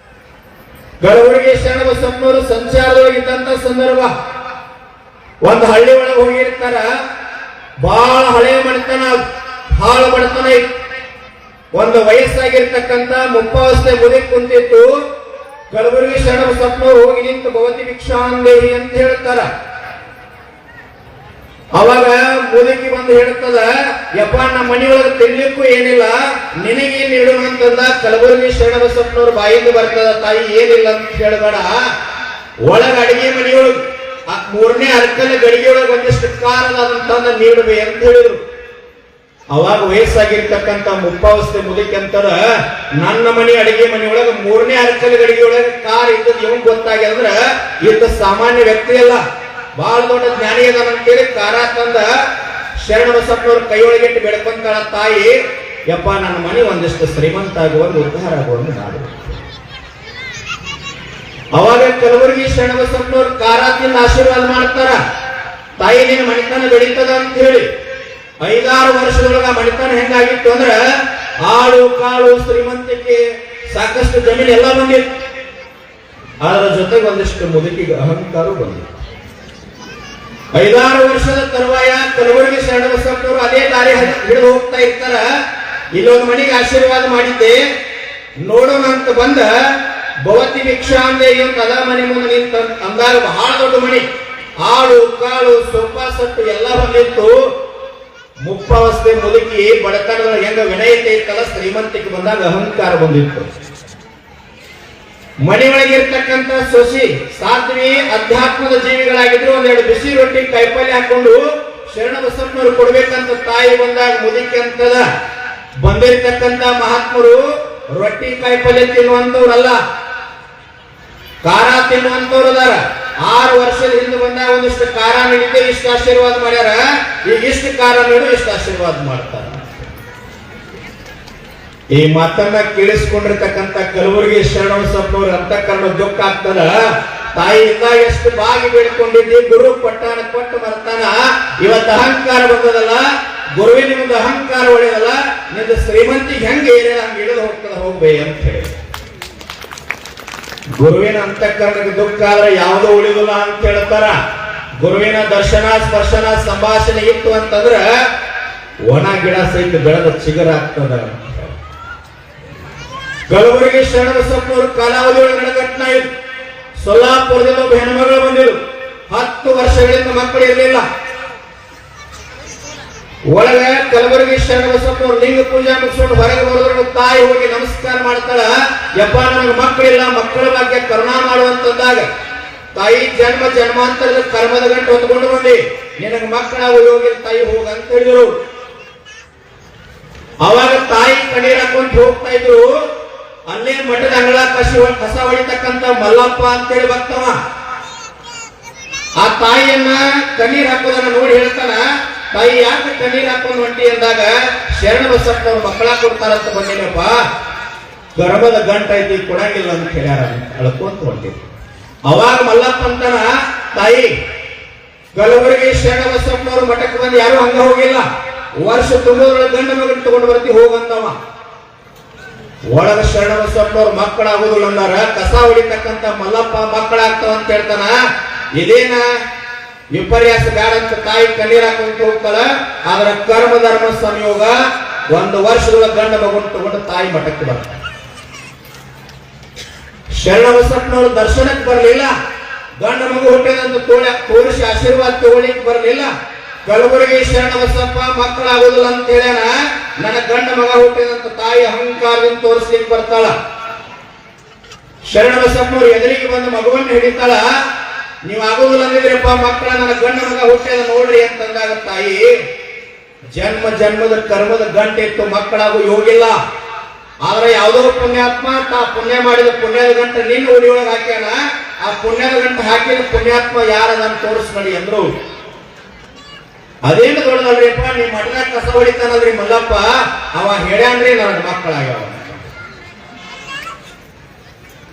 [SPEAKER 2] ಕಲಬುರಗಿ ಶರಣಬಸಪ್ಪನವರು ಸಂಚಾರದೊಳಗಿದ್ದಂತ ಸಂದರ್ಭ, ಒಂದು ಹಳ್ಳಿ ಒಳಗೆ ಹೋಗಿರ್ತಾರ. ಬಹಳ ಹಳೆ ಮನೆತನ, ಬಹಳ ಬಡತನ ಇತ್ತು. ಒಂದು ವಯಸ್ಸಾಗಿರ್ತಕ್ಕಂಥ ಮುಪ್ಪಾವಸ್ಥೆ ಮುದಿ ಕುಂತಿತ್ತು. ಕಲಬುರಗಿ ಶರಣಬಸಪ್ಪನವರು ಹೋಗಿ ನಿಂತು ಭವತಿ ಭಿಕ್ಷಾಂದೇಹಿ ಅಂತ ಹೇಳ್ತಾರ. ಅವಾಗ ಮುದುಕಿ ಬಂದು ಹೇಳ್ತದ, ಯಪ್ಪ ನಮ್ಮ ಮನೆಯೊಳಗೆ ತಿನ್ಲಿಕ್ಕೂ ಏನಿಲ್ಲ, ನಿನಗೇನ್ ನೀಡೋಣ ಅಂತಂದ. ಕಲಬುರಗಿ ಶರಣಬಸಪ್ಪನವ್ರ ಬಾಯಿಂದ ಬರ್ತದ, ತಾಯಿ ಏನಿಲ್ಲ ಅಂತ ಹೇಳಬೇಡ, ಒಳಗ ಅಡಿಗೆ ಮನೆಯೊಳಗೆ 3ನೇ ಅರ್ಕಲ ಗಡಿಗೆಯೊಳಗೆ ಒಂದಿಷ್ಟು ಕಾರದ ಅದನ್ನ ತಂದ ನೀಡುವೆ ಅಂತ ಹೇಳಿದ್ರು. ಅವಾಗ ವಯಸ್ಸಾಗಿರ್ತಕ್ಕಂಥ ಮುಪ್ಪಾವಸ್ಥೆ ಮುದುಕಿ ಅಂತಾರ ನನ್ನ ಮನೆ ಅಡಿಗೆ ಮನೆಯೊಳಗ 3ನೇ ಅರಕಲ್ ಅಡಿಗೆ ಒಳಗ ಕಾರ್ ಇದ್ದದ್ ಇವ್ ಗೊತ್ತಾಗ್ಯ ಅಂದ್ರ ಇದ್ದ ಸಾಮಾನ್ಯ ವ್ಯಕ್ತಿ ಅಲ್ಲ, ಬಹಳ ದೊಡ್ಡ ಜ್ಞಾನಿ ಅದಾನ ಅಂತೇಳಿ ಕಾರ ತಂದ ಶರಣ ಬಸಪ್ಪನವ್ರ ಕೈಯೊಳಗಿಟ್ಟು ಬೆಡ್ಕೊಂತಾಳ ತಾಯಿ, ಯಪ್ಪ ನನ್ನ ಮನೆ ಒಂದಿಷ್ಟು ಶ್ರೀಮಂತ ಆಗುವಂಗ ಉದ್ಧಾರ ಆಗುವಂಗ ಮಾಡು. ಅವಾಗ ಕಲಬುರಗಿ ಶರಣ ಬಸಪ್ಪನವ್ರ ಕಾರಾತಿಂದ ಆಶೀರ್ವಾದ ಮಾಡ್ತಾರ, ತಾಯಿ ನಿನ್ನ ಮಣಿತನ ಬೆಳೀತದ ಅಂತ ಹೇಳಿ. 5-6 ವರ್ಷದೊಳಗ ಮಣಿತನ ಹೆಂಗಾಗಿತ್ತು ಅಂದ್ರ ಆಳು ಕಾಳು ಶ್ರೀಮಂತಿಕೆ ಸಾಕಷ್ಟು ಜಮೀನು ಎಲ್ಲ ಬಂದಿತ್ತು. ಅದರ ಜೊತೆಗೆ ಒಂದಿಷ್ಟು ಮುದುಕಿಗೆ ಅಹಂಕಾರ ಬಂದಿತ್ತು. 5-6 ವರ್ಷದ ತರುವಾಯ ಕಲಬುರಗಿ ಶರಣ ಬಸಪ್ಪನವರು ಅದೇ ದಾರಿ ಹಿಡಿದು ಹೋಗ್ತಾ ಇರ್ತಾರ. ಇಲ್ಲೊಂದು ಮನೆಗೆ ಆಶೀರ್ವಾದ ಮಾಡಿದ್ದೆ ನೋಡೋಣ ಅಂತ ಬಂದ ಭವತಿ ಭಿಕ್ಷಾ ಅಂದೆ ಅಂತ ಅದ ಮನೆ ಮುಂದೆ ನಿಂತ ಅಂದಾಗ ಬಹಳ ದೊಡ್ಡ ಮಣಿ, ಆಳು ಕಾಳು ಸೊಪ್ಪ ಸೊಪ್ಪು ಎಲ್ಲ ಬಂದಿತ್ತು. ಮುಪ್ಪಾವಸ್ಥೆ ಮುದುಕಿ ಬಡತನದ ಹೆಂಗ ವಿನಯತೆ ಇತ್ತಲ್ಲ, ಶ್ರೀಮಂತಿಕೆ ಬಂದಾಗ ಅಹಂಕಾರ ಬಂದಿತ್ತು. ಮನೆಯೊಳಗಿರ್ತಕ್ಕಂಥ ಸೊಸಿ ಸಾಧ್ವಿ ಅಧ್ಯಾತ್ಮದ ಜೀವಿಗಳಾಗಿದ್ರು. ಒಂದೆರಡು ಬಿಸಿ ರೊಟ್ಟಿ ಕೈಪಲ್ಯ ಹಾಕೊಂಡು ಶರಣ ಬಸಪ್ಪನವರು ಕೊಡ್ಬೇಕಂತ ತಾಯಿ ಬಂದಾಗ ಮುದುಕಿ ಅಂತದ. ಬಂದಿರ್ತಕ್ಕಂಥ ಮಹಾತ್ಮರು ರೊಟ್ಟಿ ಕಾಯಿಪಲ್ಯ ತಿನ್ನುವಂತವ್ರಲ್ಲ, ಖಾರ ತಿನ್ನುವಂತವ್ರು ಅದಾರ. 6 ವರ್ಷದ ಹಿಂದೆ ಬಂದಾಗ ಒಂದಿಷ್ಟು ಖಾರ ನೀಡಿದ್ದೆ ಇಷ್ಟು ಆಶೀರ್ವಾದ ಮಾಡ್ಯಾರ, ಈಗ ಇಷ್ಟು ಖಾರ ನೀಡು ಇಷ್ಟು ಆಶೀರ್ವಾದ ಮಾಡ್ತಾರ. ಈ ಮಾತನ್ನ ಕೇಳಿಸ್ಕೊಂಡಿರ್ತಕ್ಕಂಥ ಕಲಬುರಗಿ ಶರಣ ಬಸಪ್ಪನವ್ರ ಅಂತಃಕರಣ ದುಃಖ ಆಗ್ತದ. ತಾಯಿಯಿಂದ ಎಷ್ಟು ಬಾಗಿ ಬೇಡ್ಕೊಂಡಿದ್ದಿ, ಗುರು ಪಟ್ಟಾನ ಕೊಟ್ಟು ಬರ್ತಾನ, ಇವತ್ತು ಅಹಂಕಾರ ಬಂದದಲ್ಲ, ಗುರುವಿನ ಒಂದು ಅಹಂಕಾರ ಒಳ್ಳೆಯದಲ್ಲ, ನಿಂದ ಶ್ರೀಮಂತಿಗೆ ಹೆಂಗೆ ಏನೇನು ಹಂಗೆ ಇಳಿದು ಹೋಗ್ತದ ಹೋಗ್ಬೇ ಅಂತ ಹೇಳಿ. ಗುರುವಿನ ಅಂತಃಕರಣಕ್ಕೆ ದುಃಖ ಆದ್ರೆ ಯಾವುದೋ ಉಳಿದಿಲ್ಲ ಅಂತ ಹೇಳ್ತಾರ. ಗುರುವಿನ ದರ್ಶನ ಸ್ಪರ್ಶನ ಸಂಭಾಷಣೆ ಇತ್ತು ಅಂತಂದ್ರ ಒಣ ಗಿಡ ಸಹಿತ ಬೆಳೆದ ಚಿಗರ ಆಗ್ತದ. ಕಲಬುರಗಿ ಶರಣ ಬಸಪ್ಪನವರು ಕಾಲಾವಧಿ ಒಳಗೆ ನಡೆಘಟನ ಇದು. ಸೊಲ್ಲಾಪುರದಿಂದ ಒಬ್ಬ ಹೆಣ್ಮಗಳು ಬಂದಿರು, 10 ವರ್ಷಗಳಿಂದ ಮಕ್ಕಳು ಇರಲಿಲ್ಲ. ಒಳಗ ಕಲಬುರಗಿ ಶರಣ ಬಸಪ್ಪನವರು ಲಿಂಗ ಪೂಜೆ ಮುಗಿಸ್ಕೊಂಡು ಹೊರಗೆ ಬರೋದ್ರ ತಾಯಿ ಹೋಗಿ ನಮಸ್ಕಾರ ಮಾಡ್ತಾಳ, ಯಪ್ಪ ನನಗೆ ಮಕ್ಕಳಿಲ್ಲ, ಮಕ್ಕಳ ಬಗ್ಗೆ ಕರುಣಾ ಮಾಡುವಂತಂದಾಗ ತಾಯಿ ಜನ್ಮ ಜನ್ಮಾಂತರದ ಕರ್ಮದ ಗಂಟು ಹೊತ್ಕೊಂಡು ಬಂದಿ, ನಿನಗೆ ಮಕ್ಕಳ ಹೋಗಿಲ್ಲ ತಾಯಿ ಹೋಗ ಅಂತ ಹೇಳಿದ್ರು. ಅವಾಗ ತಾಯಿ ಕಣ್ಣೀರ್ ಹಾಕೊಂತ ಹೋಗ್ತಾ ಇದ್ರು. ಅಲ್ಲೇ ಮಠದ ಅಂಗಳ ಕಸ ಹೊಡಿತಕ್ಕಂತ ಮಲ್ಲಪ್ಪ ಅಂತೇಳಿ ಬರ್ತಾವ. ಆ ತಾಯಿಯನ್ನ ಕಣ್ಣೀರ್ ಹಾಕೋದನ್ನ ನೋಡಿ ಹೇಳ್ತಾನ, ತಾಯಿ ಯಾಕೆ ಕಣ್ಣೀರ್ ಹಾಕೊಂಡು ಹೊಂಟಿ ಅಂದಾಗ ಶರಣ ಬಸಪ್ಪನವ್ರು ಮಕ್ಕಳ ಕೊಡ್ತಾರಂತ ಬಂದಿನಪ್ಪ, ಗರ್ಭದ ಗಂಟ ಐತಿ ಕೊಡಂಗಿಲ್ಲ ಅಂತ ಹೇಳ್ಯಾರ ಅಳ್ಕೊಂತ ಹೊಂಟಿದ್ರು. ಅವಾಗ ಮಲ್ಲಪ್ಪ ಅಂತಾನ, ತಾಯಿ ಕಲಬುರಗಿ ಶರಣ ಬಸಪ್ಪನವ್ರು ಮಠಕ್ಕೆ ಬಂದು ಯಾರು ಹಂಗ ಹೋಗಿಲ್ಲ, ವರ್ಷ ತುಂಬೋದ್ರೊಳಗೆ ಗಂಡ ಮಗನ್ ತಗೊಂಡು ಬರ್ತಿ ಹೋಗಂದವ. ಒಳಗ ಶರಣ ಬಸಪ್ಪನವ್ರು ಮಕ್ಕಳಾಗೋದಿಲ್ಲ ಅಂದಾರ, ಕಸ ಹೊಡಿತಕ್ಕಂತ ಮಲ್ಲಪ್ಪ ಮಕ್ಕಳಾಗ್ತಾವ ಅಂತ ಹೇಳ್ತಾನ. ಇದೇನ ವಿಪರ್ಯಾಸ ಬ್ಯಾಡ ಅಂತ ತಾಯಿ ಕಣ್ಣೀರ್ ಹಾಕೊಂತ ಹೋಗ್ತಾಳ. ಆದ್ರ ಕರ್ಮ ಧರ್ಮ ಸಂಯೋಗ 1 ವರ್ಷದೊಳಗೆ ಗಂಡ ಮಗನ್ ತಗೊಂಡು ತಾಯಿ ಮಠಕ್ಕೆ ಬರ್ತಾಳ. ಶರಣ ಬಸಪ್ಪನವರು ದರ್ಶನಕ್ಕೆ ಬರಲಿಲ್ಲ, ಗಂಡ ಮಗು ಹುಟ್ಟಿದಂತ ತೋರಿಸಿ ಆಶೀರ್ವಾದ ತಗೊಳ್ಳಿಕ್ ಬರಲಿಲ್ಲ. ಕಲಬುರಗಿ ಶರಣ ಬಸಪ್ಪ ಮಕ್ಕಳಾಗೋದಿಲ್ಲ ಅಂತ ಹೇಳ್ಯಾನ, ನನ್ನ ಗಂಡ ಮಗ ಹುಟ್ಟಿದಂತ ತಾಯಿ ಅಹಂಕಾರದಿಂದ ತೋರಿಸ್ಲಿಕ್ಕೆ ಬರ್ತಾಳ. ಶರಣ ಬಸಪ್ಪನವರು ಎದುರಿಗೆ ಬಂದು ಮಗುವನ್ನು ಹಿಡಿತಾಳ, ನೀವ್ ಆಗೋದಿಲ್ಲ ಅಂದಿದ್ರಪ್ಪ ಮಕ್ಕಳ, ನನ್ನ ಗಂಡ ಮಗ ಹುಟ್ಟಿದ ನೋಡ್ರಿ ಅಂತಂದಾಗ ತಾಯಿ ಜನ್ಮ ಜನ್ಮದ ಕರ್ಮದ ಗಂಟೆ ಇತ್ತು, ಮಕ್ಕಳಾಗೋ ಯೋಗಿಲ್ಲ. ಆದ್ರೆ ಯಾವುದೋ ಪುಣ್ಯಾತ್ಮ ತಾ ಪುಣ್ಯ ಮಾಡಿದ ಪುಣ್ಯದ ಗಂಟೆ ನಿನ್ನ ಉಡಿಯೊಳಗೆ ಹಾಕ್ಯಾನ, ಆ ಪುಣ್ಯದ ಗಂಟೆ ಹಾಕಿದ ಪುಣ್ಯಾತ್ಮ ಯಾರದನ್ನು ತೋರಿಸ್ ನೋಡಿ ಅಂದ್ರು. ಅದೇನು ದೊಡ್ಡದಲ್ರಿಪ್ಪ, ನಿಮ್ ಮಠದಾಗ ಕಸ ಹೊಡಿತಾನಲ್ರಿ ಮಲ್ಲಪ್ಪ, ಅವ ಹೇಳ್ಯಾನ್ರಿ ನನ್ನ ಮಕ್ಕಳಾಗ್ಯಾವ.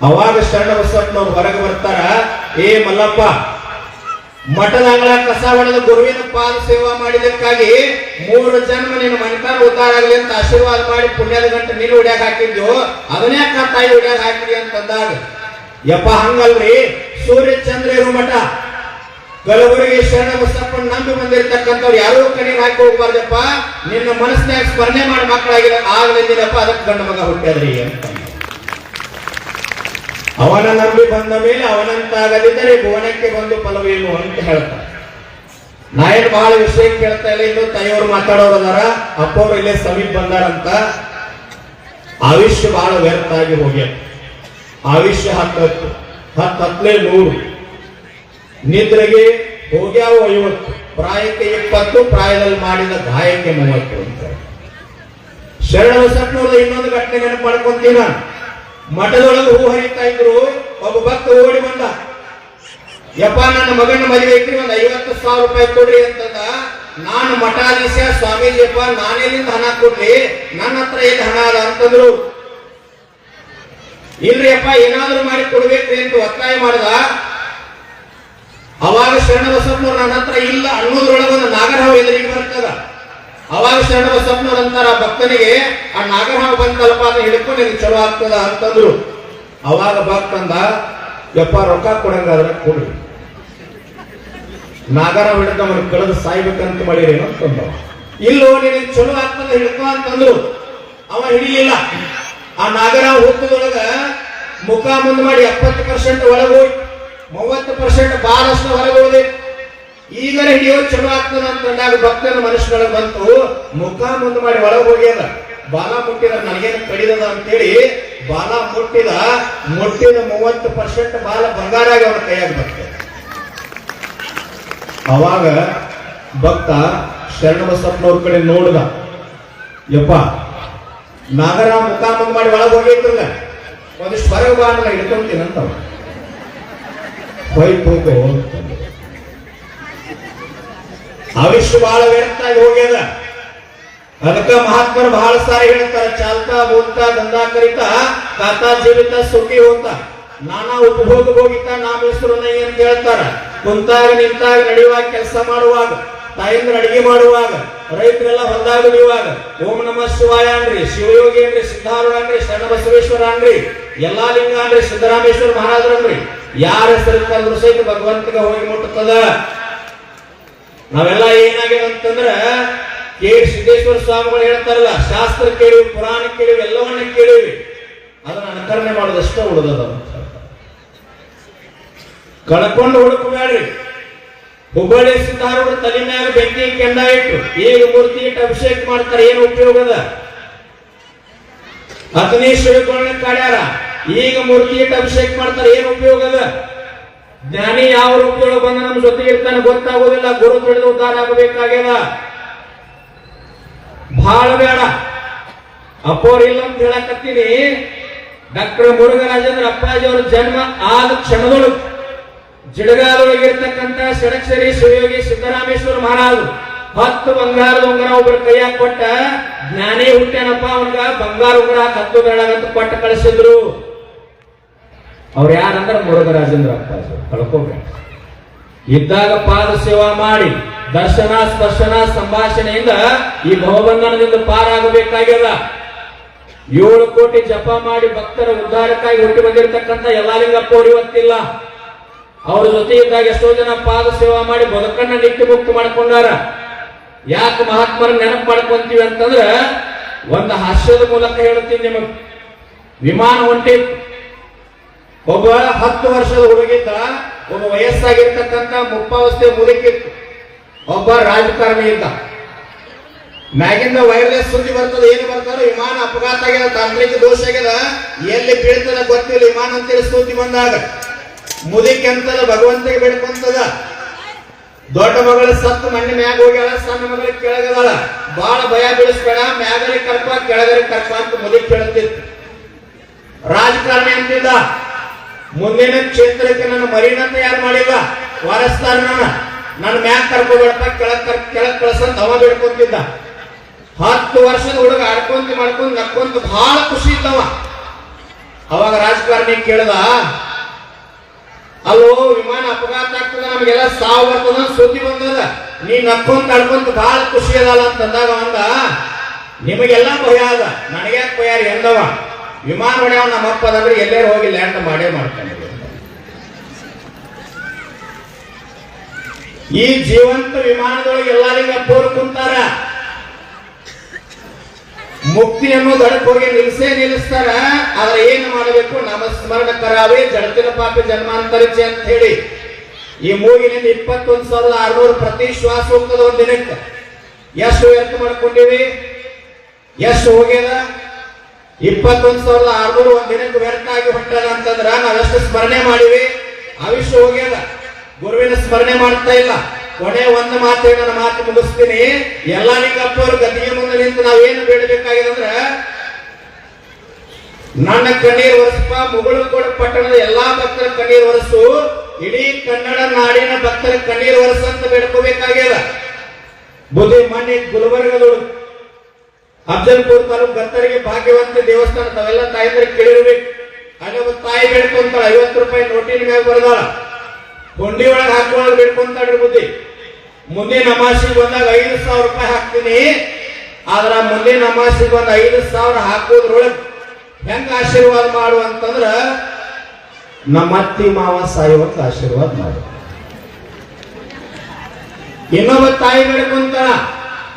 [SPEAKER 2] ಅವಾಗ ಶರಣ ಬಸಪ್ಪನವ್ರು ಹೊರಗೆ ಬರ್ತಾರ, ಏ ಮಲ್ಲಪ್ಪ, ಮಠದ ಅಂಗಳ ಕಸ ಹೊಡೆದ ಗುರುವಿನ ಪಾದ ಸೇವಾ ಮಾಡಿದಕ್ಕಾಗಿ 3 ಜನ್ಮ ನಿನ್ನ ಮನೆತನ ಉದ್ಧಾರ ಆಗಲಿ ಅಂತ ಆಶೀರ್ವಾದ ಮಾಡಿ ಪುಣ್ಯದ ಗಂಟೆ ನೀನು ಹೊಡ್ಯಾಗ ಹಾಕಿದ್ಯೋ, ಅದನ್ನೇ ತಾಯಿ ಹೊಡ್ಯಾಗ ಹಾಕಿದ್ರಿ ಅಂತಂದಾಗ, ಯಪ್ಪ ಹಂಗಲ್ರಿ, ಸೂರ್ಯ ಚಂದ್ರ ಇರೋ ಮಠ ಕಲಬುರಗಿ ಶರಣ ಬಸಪ್ಪನ ನಂಬಿ ಬಂದಿರ್ತಕ್ಕಂಥವ್ರು ಯಾರೂ ಕಣ್ಣೀರ್ ಹಾಕಿ ಹೋಗ್ಬಾರ್ದಪ್ಪ, ನಿನ್ನ ಮನಸ್ಸಿನಾಗ ಸ್ಮರಣೆ ಮಾಡಿ ಮಕ್ಕಳಾಗಿರ ಆಗ್ಲಿದ್ದೀನಪ್ಪ, ಅದಕ್ಕೆ ಗಂಡ ಮಗ ಹುಟ್ಟ್ಯಾದ್ರಿ ಅಂತ. ಅವನ ನಂಬಿ ಬಂದ ಮೇಲೆ ಅವನಂತಾಗದಿದ್ದರೆ ಭುವನಕ್ಕೆ ಬಂದು ಫಲವೇನು ಅಂತ ಹೇಳ್ತಾರೆ. ನಾ ಏನು ಬಹಳ ವಿಷಯ ಕೇಳ್ತಾ ಇಲ್ಲ, ಇನ್ನು ತಾಯಿಯವರು ಮಾತಾಡೋರು ಅದಾರ, ಅಪ್ಪವ್ರು ಇಲ್ಲೇ ಸಮೀಪ ಬಂದಾರಂತ. ಆಯುಷ್ಯ ಬಹಳ ವ್ಯರ್ಥ ಆಗಿ ಹೋಗ್ಯ, ಆಯುಷ್ಯ 10 100 ನಿದ್ರೆಗೆ ಹೋಗ್ಯಾವ 50, ಪ್ರಾಯಕ್ಕೆ 20, ಪ್ರಾಯದಲ್ಲಿ ಮಾಡಿದ ಗಾಯಕ್ಕೆ 30 ಅಂತ. ಶರಣಬಸಪ್ಪನವ್ರದ್ದು ಇನ್ನೊಂದು ಘಟನೆ ನೆನಪು ಮಾಡ್ಕೊಂತೀನಿ ನಾನು. ಮಠದೊಳಗೆ ಹೂ ಹರಿತಾ ಇದ್ರು, ಒಬ್ಬ ಭಕ್ತ ಓಡಿ ಬಂದ, ಯಪ್ಪ ನನ್ನ ಮಗನ ಮದುವೆ ಐತ್ರಿ, ಒಂದು 50,000 ರೂಪಾಯಿ ಕೊಡ್ರಿ ಅಂತಂದ. ನಾನು ಮಠಾಧೀಶ ಸ್ವಾಮೀಜಿಯಪ್ಪ, ನಾನೆಲ್ಲಿಂದ ಹಣ ಕೊಡ್ಲಿ, ನನ್ನ ಹತ್ರ ಎಲ್ಲಿ ಹಣ ಅದ ಅಂತಂದ್ರು. ಇಲ್ರಿ ಅಪ್ಪ ಏನಾದ್ರೂ ಮಾಡಿ ಕೊಡ್ಬೇಕ್ರಿ ಅಂತ ಒತ್ತಾಯ ಮಾಡಿದ. ಅವಾಗ ಶರಣಬಸಪ್ಪನವ್ರು ನನ್ನ ಹತ್ರ ಇಲ್ಲ ಅನ್ನೋದ್ರೊಳಗೆ ಒಂದು ನಾಗರಹಾವು ಎದುರಿಗೆ ಬರ್ತದ. ಅವಾಗ ಶರಣಬಸಪ್ಪನವ್ರು ಅಂತಾರ ಭಕ್ತನಿಗೆ, ಆ ನಾಗರಹಾವು ಬಂತಲ್ಪ ಅದನ್ನ ಹಿಡ್ಕೊಂಡು ನಿನ್ಗೆ ಚಲೋ ಆಗ್ತದ ಅಂತಂದ್ರು. ಅವಾಗ ಭಕ್ತ ಅಂದ, ಯಪ್ಪ ರೊಕ್ಕ ಕೊಡಂಗಾದ್ರೆ ಕೊಡ್ರಿ, ನಾಗರಹಾವು ಹಿಡಿದ ಅವನು ಕಳೆದು ಸಾಯ್ಬೇಕಂತ ಮಾಡಿರೇನು ಅಂತಂದವ. ಇಲ್ಲೋ ನಿನಗೆ ಚಲೋ ಆಗ್ತದ ಹಿಡ್ಕೊ ಅಂತಂದ್ರು. ಅವ ಹಿಡಿಲಿಲ್ಲ. ಆ ನಾಗರಹಾವು ಹುತ್ತದೊಳಗ ಮುಖ ಮುಂದ್ ಮಾಡಿ 70% ಒಳಗೋಯ್, 30% ಬಾಳಷ್ಟು ಹೊರಗೋದೆ. ಈಗಲೇ ಹಿಡಿಯೋ ಚಲೋ ಆಗ್ತದ ಅಂತಂದಾಗ ಭಕ್ತನ ಮನುಷ್ಯನೊಳಗೆ ಬಂತು, ಮುಖ ಮುಂದ್ ಮಾಡಿ ಒಳಗೆ ಹೋಗ್ಯದ. ಬಾಲ ಮುಟ್ಟಿದ ನನಗೇನು ಕಡಿದದ ಅಂತೇಳಿ ಬಾಲ ಮುಟ್ಟಿದ 30% ಬಾಲ ಬಂಗಾರಾಗಿ ಅವನ ಕೈಯಾಗ ಬರ್ತದೆ. ಅವಾಗ ಭಕ್ತ ಶರಣಬಸಪ್ಪನವ್ರ ಕಡೆ ನೋಡ್ದ, ಯಪ್ಪ ನಾಗರ ಮುಖ ಮುಂದ್ ಮಾಡಿ ಒಳಗೆ ಹೋಗಿದ್ರಲ್ಲ, ಒಂದಿಷ್ಟು ಹೊರಗೆ ಬಾರಲ್ಲ ಹಿಡ್ಕೊಂತೀನಂತ ಹೋಯ್ತು. ಆವಿಷ್ಯ ಬಹಳ ವ್ಯರ್ಥ ಆಗಿ ಹೋಗ್ಯದ. ಅದಕ್ಕ ಮಹಾತ್ಮರು ಬಹಳ ಸಾರಿ ಹೇಳ್ತಾರೆ, ಚಾಲ್ತಾ ಬೋಲ್ತಾ ದಂಧಾ ಕರಿತಾ ಕಾತಾ ಜೀವಿತ ಸುಖಿ ಹೋತ, ನಾನಾ ಉಪಭೋಗ ಭೋಗಿತ ನಾಮ ಹೆಸರು ನೈ ಅಂತ ಹೇಳ್ತಾರ. ಕುಂತಾಗ ನಿಂತಾಗ ನಡೆಯುವಾಗ, ಕೆಲಸ ಮಾಡುವಾಗ, ತಾಯಂದ್ರ ಅಡಿಗೆ ಮಾಡುವಾಗ, ರೈತರೆಲ್ಲ ಹೊಲದಾಗ ದುಡಿಯುವಾಗ ಓಂ ನಮಃ ಶಿವಾಯ ಅನ್ರಿ, ಶಿವಯೋಗಿ ಅನ್ರಿ, ಸಿದ್ಧಾರೂಢ ಅನ್ರಿ, ಶರಣಬಸವೇಶ್ವರ ಅನ್ರಿ, ಎಲ್ಲಾ ಲಿಂಗ ಅನ್ರಿ, ಸಿದ್ದರಾಮೇಶ್ವರ ಮಹಾರಾಜರನ್ರಿ, ಯಾರ ಹೆಸರು ಸಹಿತ ಭಗವಂತಗೆ ಹೋಗಿ ಮುಟ್ಟುತ್ತದ. ನಾವೆಲ್ಲ ಏನಾಗಿದೆ ಅಂತಂದ್ರ ಸಿದ್ದೇಶ್ವರ ಸ್ವಾಮಿಗಳು ಹೇಳ್ತಾರಲ್ಲ, ಶಾಸ್ತ್ರ ಕೇಳಿವಿ, ಪುರಾಣ ಕೇಳಿವಿ, ಎಲ್ಲವನ್ನ ಕೇಳಿವಿ, ಅದನ್ನ ಅನುಕರಣೆ ಮಾಡೋದಷ್ಟ ಉಳಿದದ. ಕಳ್ಕೊಂಡು ಹುಡುಕಬೇಡ್ರಿ. ಹುಬ್ಬಳ್ಳಿ ಸಿದ್ಧಾರೂಢ ತಲೆ ಮ್ಯಾಗ ಬೆಂಕಿ ಕೆಂಡ ಇಟ್ಟು ಈಗ ಮೂರ್ತಿ ಇಟ್ಟು ಅಭಿಷೇಕ ಮಾಡ್ತಾರೆ, ಏನು ಉಪಯೋಗದ? ಹತ್ತನೇ ಶಿವಗಳನ್ನ ಕಾಡ್ಯಾರ, ಈಗ ಮೂರ್ತಿ ಇಟ್ಟು ಅಭಿಷೇಕ ಮಾಡ್ತಾರೆ, ಏನು ಉಪಯೋಗದ? ಜ್ಞಾನಿ ಯಾವ ರೂಪದೊಳಗೆ ಬಂದ ನಮ್ಮ ಜೊತೆಗೆ ಇರ್ತಾನೆ ಗೊತ್ತಾಗೋದಿಲ್ಲ. ಗುರು ತಿಳಿದು ಉದ್ಧಾರ ಆಗಬೇಕಾಗ್ಯದ. ಬಹಳ ಬೇಡ ಅಪ್ಪೋರಿಲ್ಲ ಅಂತ ಹೇಳಕತ್ತೀನಿ. ಡಾಕ್ಟರ್ ಮುರುಘರಾಜೇಂದ್ರ ಅಪ್ಪಾಜಿ ಅವರ ಜನ್ಮ ಆದ ಕ್ಷಣದೊಳಗೆ ಜಿಡಗಾದೊಳಗಿರ್ತಕ್ಕಂಥ ಷಡಕ್ಷರಿ ಶಿವಯೋಗಿ ಸಿದ್ದರಾಮೇಶ್ವರ ಮಹಾರಾಜರು 10 ಬಂಗಾರದ ಉಂಗುರ ಒಬ್ಬರ ಕೈಯಾಗ ಕೊಟ್ಟ, ಜ್ಞಾನಿ ಹುಟ್ಟೇನಪ್ಪ ಅವನ್ಗ ಬಂಗಾರ ಉಂಗುರ 10 ಬೆಳಗಂತ ಕೊಟ್ಟ ಕಳಿಸಿದ್ರು. ಅವ್ರು ಯಾರಂದ್ರೆ ಮುರುಘರಾಜೇಂದ್ರ ಅಪ್ಪಾಜಿ. ಕಳ್ಕೋಬೇಡ. ಇದ್ದಾಗ ಪಾದ ಸೇವಾ ಮಾಡಿ ದರ್ಶನ ಸ್ಪರ್ಶನ ಸಂಭಾಷಣೆಯಿಂದ ಈ ಭವಬಂಧನದಿಂದ ಪಾರಾಗಬೇಕಾಗ್ಯದ. 7 ಕೋಟಿ ಜಪ ಮಾಡಿ ಭಕ್ತರ ಉದ್ಧಾರಕ್ಕಾಗಿ ಹುಟ್ಟಿ ಬಂದಿರತಕ್ಕಂಥ ಯಲ್ಲಾಲಿಂಗಪ್ಪ ಅವರು ಇವತ್ತಿಲ್ಲ. ಅವ್ರ ಜೊತೆ ಇದ್ದಾಗ ಎಷ್ಟೋ ಜನ ಪಾದ ಸೇವಾ ಮಾಡಿ ಬದುಕನ್ನ ನಿತ್ಯ ಮುಕ್ತ ಮಾಡ್ಕೊಂಡಾರ. ಯಾಕೆ ಮಹಾತ್ಮರ ನೆನಪು ಮಾಡ್ಕೊಂತೀವಿ ಅಂತಂದ್ರ ಒಂದು ಹಾಸ್ಯದ ಮೂಲಕ ಹೇಳ್ತೀನಿ ನಿಮಗ್. ವಿಮಾನ ಹೊಂಟಿತ್ತು, ಒಬ್ಬ 10 ವರ್ಷದ ಹುಡುಗಿದ್ದ, ಒಬ್ಬ ವಯಸ್ಸಾಗಿರ್ತಕ್ಕಂಥ ಮುಪ್ಪಾವಸ್ಥೆ ಮುದುಕಿತ್ತು, ಒಬ್ಬ ರಾಜಕಾರಣಿ ಇದ್ದ. ಮ್ಯಾಗಿಂದ ವೈರ್ಲೆಸ್ ಸುದ್ದಿ ಬರ್ತದ, ಏನು ಬರ್ತಾರ, ವಿಮಾನ ಅಪಘಾತ ಆಗ್ಯದ, ತಾಂತ್ರಿಕ ದೋಷ ಆಗ್ಯದ, ಎಲ್ಲಿ ಬೀಳ್ತದ ಗೊತ್ತಿಲ್ಲ ವಿಮಾನ ಅಂತೇಳಿ ಸುದ್ದಿ ಬಂದಾಗ ಮುದುಕಿ ಅಂತದ ಭಗವಂತಗೆ ಬೇಡ್ಕೊಂತದ. ದೊಡ್ಡ ಮಗಳ ಸತ್ತು ಮಣ್ಣಿ ಮ್ಯಾಗ ಹೋಗ್ಯಾಳ, ಸಣ್ಣ ಮಗಳ ಕೆಳಗದಾಳ, ಬಾಳ ಭಯ ಬೀಳಿಸ್ಬೇಡ, ಮ್ಯಾಗರಿ ಕರ್ಪ ಕೆಳಗರಿ ಕರ್ಪ ಅಂತ ಮುದುಕಿ ಹೇಳ್ತಿತ್ತು. ರಾಜಕಾರಣಿ ಅಂತಿದ್ದ, ಮುಂದಿನ ಕ್ಷೇತ್ರಕ್ಕೆ ನನ್ನ ಮರಿನ ತಯಾರು ಮಾಡಿಲ್ಲ, ವಾರಸ್ತಾರ ನನ್ನ ಮ್ಯಾಗ ಕರ್ಕೋಬೇಡಪ್ಪ, ಕೆಳಗ್ ಕಳ್ಸಂತ ಅವ ಬೇಡ್ಕೊಂತಿದ್ದ. 10 ವರ್ಷದ ಹುಡುಗ ಆಡ್ಕೊಂತ ಮಾಡ್ಕೊಂಡ್ ನಕ್ಕೊಂತ ಬಹಳ ಖುಷಿ ಇದ್ದವ. ಅವಾಗ ರಾಜಕಾರಣಿ ಕೇಳ್ದ, ಅಲ್ಲೋ ವಿಮಾನ ಅಪಘಾತ ಆಗ್ತದ, ನಮ್ಗೆಲ್ಲ ಸಾವು ಬರ್ತದ ಸುದ್ದಿ ಬಂದದ, ನೀ ನಕ್ಕೊಂತ ಆಡ್ಕೊಂತ ಬಹಳ ಖುಷಿ ಅದಲ್ಲ ಅಂತಂದಾಗ ಅಂದ, ನಿಮಗೆಲ್ಲ ಭಯ ಅದ, ನನಗ್ಯಾಕೆ ಭಯ ಎಂದವ? ವಿಮಾನ ಹೊಡ್ಯಾವ ನಮ್ಮಪ್ಪ ಅಂದ್ರೆ ಎಲ್ಲೇ ಹೋಗಿ ಲ್ಯಾಂಡ್ ಮಾಡೇ ಮಾಡ್ತಾನೆ. ಈ ಜೀವಂತ ವಿಮಾನದೊಳಗೆ ಎಲ್ಲರಿಗೂ ಪೋರ್ ಕುಂತಾರ. ಮುಕ್ತಿ ಅನ್ನೋದು ಅಡಕ್ ಹೋಗಿ ನಿಲ್ಲಿಸ್ತಾರ. ಆದ್ರೆ ಏನು ಮಾಡಬೇಕು? ನಾಮಸ್ಮರಣ ಕರಾವೆ ಜಡತಿನ ಪಾಪಿ ಜನ್ಮಾಂತರಿಚೆ ಅಂತ ಹೇಳಿ ಈ ಮೂಗಿನಿಂದ 21,600 ಪ್ರತಿ ಶ್ವಾಸ ಹೋಗ್ತದ ಒಂದ್ ದಿನಕ್ಕೆ. ಎಷ್ಟು ವ್ಯರ್ಥ ಮಾಡ್ಕೊಂಡಿವಿ? ಎಷ್ಟು ಹೋಗ್ಯದ? 21,600 ಒಂದ್ ದಿನಕ್ಕೆ ವ್ಯರ್ಥ ಆಗಿ ಹೊಂಟದ ಅಂತಂದ್ರ ನಾವೆಷ್ಟು ಸ್ಮರಣೆ ಮಾಡಿವಿ? ಆವಿಷ್ಯ ಹೋಗ್ಯದ. ಗುರುವಿನ ಸ್ಮರಣೆ ಮಾಡ್ತಾ ಇಲ್ಲ. ಕೊನೆ ಒಂದು ಮಾತು ನನ್ನ ಮಾತು ಮುಗಿಸ್ತೀನಿ. ಯಲ್ಲಾಲಿಂಗಪ್ಪ ಅವರು ಗದ್ದಿಗೆ ಮುಂದೆ ನಿಂತು ನಾವೇನು ಬೇಡಬೇಕಾಗಿದೆ ಅಂದ್ರೆ, ನನ್ನ ಕಣ್ಣೀರ್ ಒರೆಸಪ್ಪ, ಮುಗುಳುಕೋಟೆ ಪಟ್ಟಣದ ಎಲ್ಲಾ ಭಕ್ತರ ಕಣ್ಣೀರ್ ಒರೆಸು, ಇಡೀ ಕನ್ನಡ ನಾಡಿನ ಭಕ್ತರ ಕಣ್ಣೀರ್ ಒರೆಸು ಅಂತ ಬೇಡ್ಕೋಬೇಕಾಗ್ಯದ. ಬುದ್ಧಿ ಮನೆ ಗುಲ್ಬರ್ಗದೊಳಗೆ ಅಫಜಲ್ಪುರ್ ತಾಲೂಕು ಗತ್ತರಿಗೆ ಭಾಗ್ಯವಂತಿ ದೇವಸ್ಥಾನ ತಾವೆಲ್ಲ ತಾಯಂದ್ರೆ ಕೇಳಿರ್ಬೇಕು. ಅಲ್ಲಿ ಒಬ್ಬ ತಾಯಿ ಬೇಡ್ಕೊಂತಾಳ, 50 ರೂಪಾಯಿ ನೋಟಿನ ಮ್ಯಾಗ ಬರ್ದಾಳ, ಹುಂಡಿ ಒಳಗೆ ಹಾಕೊಳ್ಳೋದು ಬೇಡ್ಕೊಂತಾಳ್ರಿ ಬುದ್ಧಿ. ಮುಂದಿನ ಅಮಾಸಿಗೆ ಬಂದಾಗ 5,000 ರೂಪಾಯಿ ಹಾಕ್ತೀನಿ, ಆದ್ರ ಮುಂದಿನ ಅಮಾಸಿಗೆ ಒಂದು 5,000 ಹಾಕೋದ್ರೊಳಗೆ ಹೆಂಗ ಆಶೀರ್ವಾದ ಮಾಡು ಅಂತಂದ್ರ, ನಮ್ಮ ಅತ್ತಿ ಮಾವ ಸಾಯುವಂತ ಆಶೀರ್ವಾದ ಮಾಡು. ಇನ್ನೊಬ್ಬ ತಾಯಿ ಬೇಡ್ಕೊಂತಾಳ,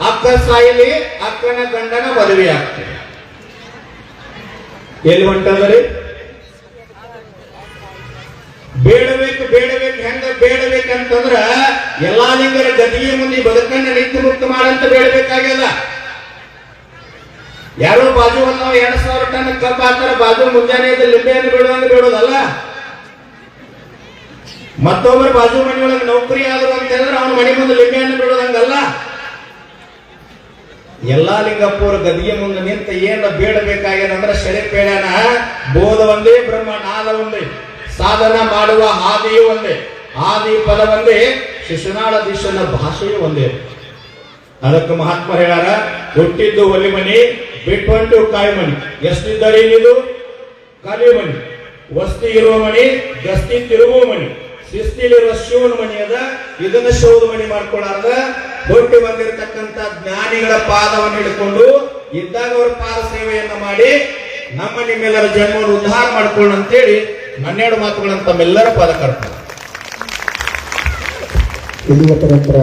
[SPEAKER 2] ಅಕ್ಕ ಸಾಯಲಿ, ಅಕ್ಕನ ಗಂಡನ ಮದುವೆ ಆಗ್ತದೆ. ಎಲ್ಲಿ ಹೊಂಟದ್ರಿ? ಬೇಡಬೇಕು ಬೇಡಬೇಕು. ಹೆಂಗ ಬೇಡಬೇಕಂತಂದ್ರ, ಎಲ್ಲಾ ಲಿಂಗರ ಗದಿಗೆ ಮುಂದೆ ಬದುಕನ್ನ ನಿತ್ಯ ಮುಕ್ತ ಮಾಡಂತ ಬೇಡಬೇಕಾಗ್ಯದ. ಯಾರೋ ಬಾಜು ಒಂದು 2,000 ಟನ್ ಕಬ್ಬು ಹಾಕ್ತಾರ, ಬಾಜು ಮುಂಜಾನೆ ಲಿಂಬೆಯನ್ನು ಬಿಡುವಂಗ ಬಿಡೋದಲ್ಲ. ಮತ್ತೊಬ್ಬರು ಬಾಜು ಮನೆಯೊಳಗೆ ನೌಕರಿ ಆದ್ರು ಅಂತ ಹೇಳಿದ್ರೆ ಅವನ ಮನೆ ಮುಂದೆ ಲಿಂಬೆಯನ್ನು ಬಿಡೋದಂಗಲ್ಲ. ಎಲ್ಲಾ ಲಿಂಗಪ್ಪವ್ರ ಗದಿಗೆ ಮುಂದೆ ನಿಂತ ಏನ ಬೇಡಬೇಕಾಗ್ಯದಂದ್ರೆ, ಶರೀರ ಬೇಡನ ಬೋಧ ಒಂದೇ, ಬ್ರಹ್ಮ ನಾದ ಒಂದೇ, ಸಾಧನ ಮಾಡುವ ಹಾದಿಯೂ ಒಂದೇ, ಆದಿ ಪದ ಒಂದೇ, ಶಿಶುನಾಳ ದಿಶನ ಭಾಷೆಯೂ ಒಂದೇ. ಅದಕ್ಕೆ ಮಹಾತ್ಮ ಹೇಳ್ಯಾರ, ಹುಟ್ಟಿದ್ದು ಒಲಿ ಮನಿ, ಬಿಟ್ಟು ಕಾಯಿ ಮನಿ. ಎಷ್ಟಿದ್ದಾರೆ ಇದು? ಖಾಲಿ ಮನಿ. ವಸ್ತಿ ಇರುವ ಮನಿ, ಗಸ್ತಿ ತಿರುಗುವ ಮನಿ. ಶಿಸ್ತಿಲಿರುವ ಶಿವನ ಮನಿ ಅದ, ಇದನ್ನ ಶೋಧ ಮನಿ ಮಾಡ್ಕೊಳ್ಳಾರ್ದ ಹುಟ್ಟಿ ಬಂದಿರತಕ್ಕಂತ ಜ್ಞಾನಿಗಳ ಪಾದವನ್ನು ಹಿಡ್ಕೊಂಡು ಇದ್ದಾಗ ಅವರ ಪಾದ ಸೇವೆಯನ್ನ ಮಾಡಿ ನಮ್ಮ ನಿಮ್ಮೆಲ್ಲರ ಜನ್ಮವನ್ನು ಉದ್ಧಾರ ಮಾಡ್ಕೊಳ್ಳ ಅಂತೇಳಿ 12 ಮಾತುಗಳನ್ನ ತಮ್ಮೆಲ್ಲರ ಪಾದ ಕರ್ತಾರೆ.
[SPEAKER 1] ಇಲ್ಲಿ ನಂತರ